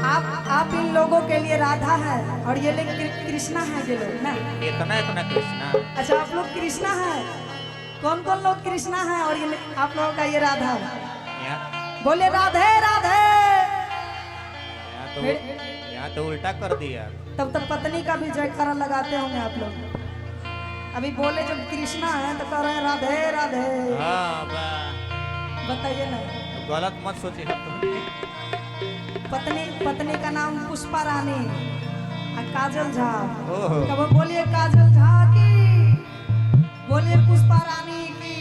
आप इन लोगों के लिए राधा है और ये लोग कृष्णा है, ये लोग ना। इतना इतना कृष्णा। अच्छा, आप लोग कृष्णा है। कौन कौन लोग कृष्णा है और ये आप लोगों का ये राधा है? बोले राधे राधे। यहाँ तो उल्टा कर दिया। तब तक पत्नी का भी जयकारा लगाते होंगे आप लोग। अभी बोले जब कृष्णा है तो कह रहे हैं राधे राधे। हाँ, बताइए ना, गलत मत सोचिए। पत्नी का नाम पुष्पा रानी और काजल झा। ओहो। कब बोलिए काजल झा की, बोलिए पुष्पा रानी की।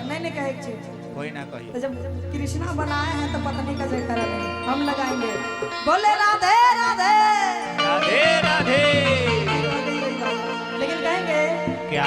नहीं कहे एक चीज कोई ना कही। तो जब कृष्णा बनाए हैं तो पत्नी का जयकारा हम लगाएंगे। बोले राधे राधे राधे राधे। लेकिन कहेंगे क्या?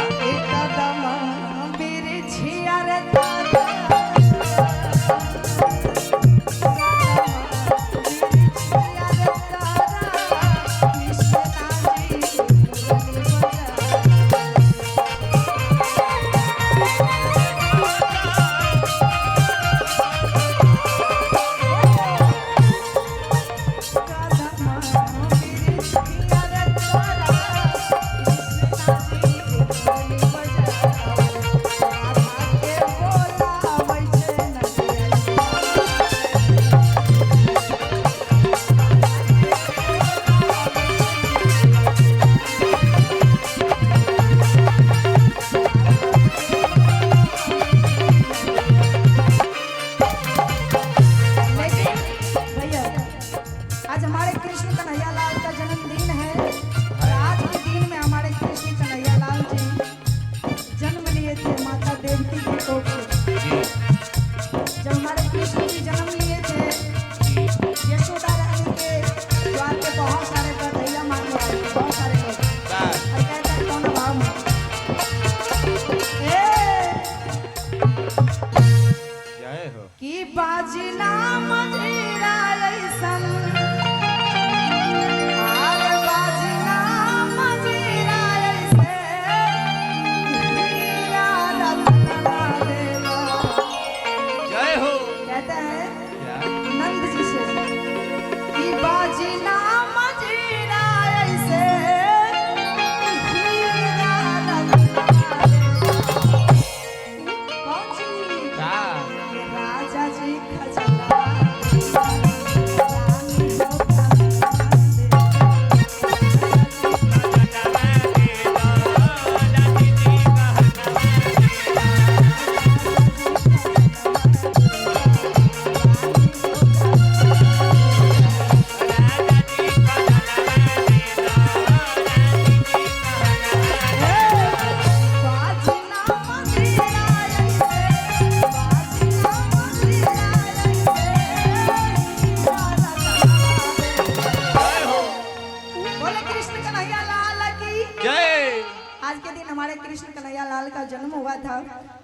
कृष्ण कन्हैया लाल का जन्म हुआ था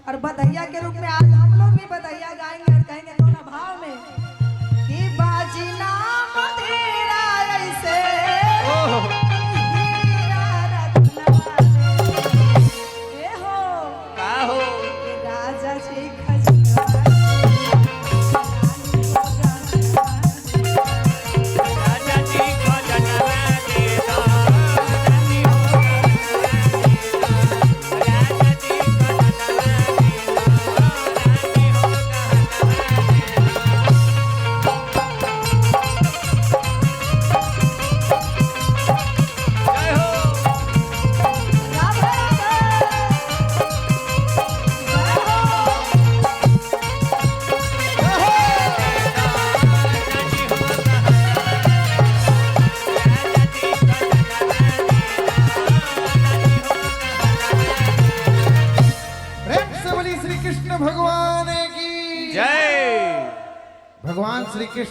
और बधैया के रूप में आज हम लोग भी बधैया गाएंगे और कहेंगे दोनों भाव में कि बाजी नाम तेरा ऐसे हीरा रत्न ए हो का हो राजा जी खजाना राजा जी खजाना भगवान की जय। भगवान श्री कृष्ण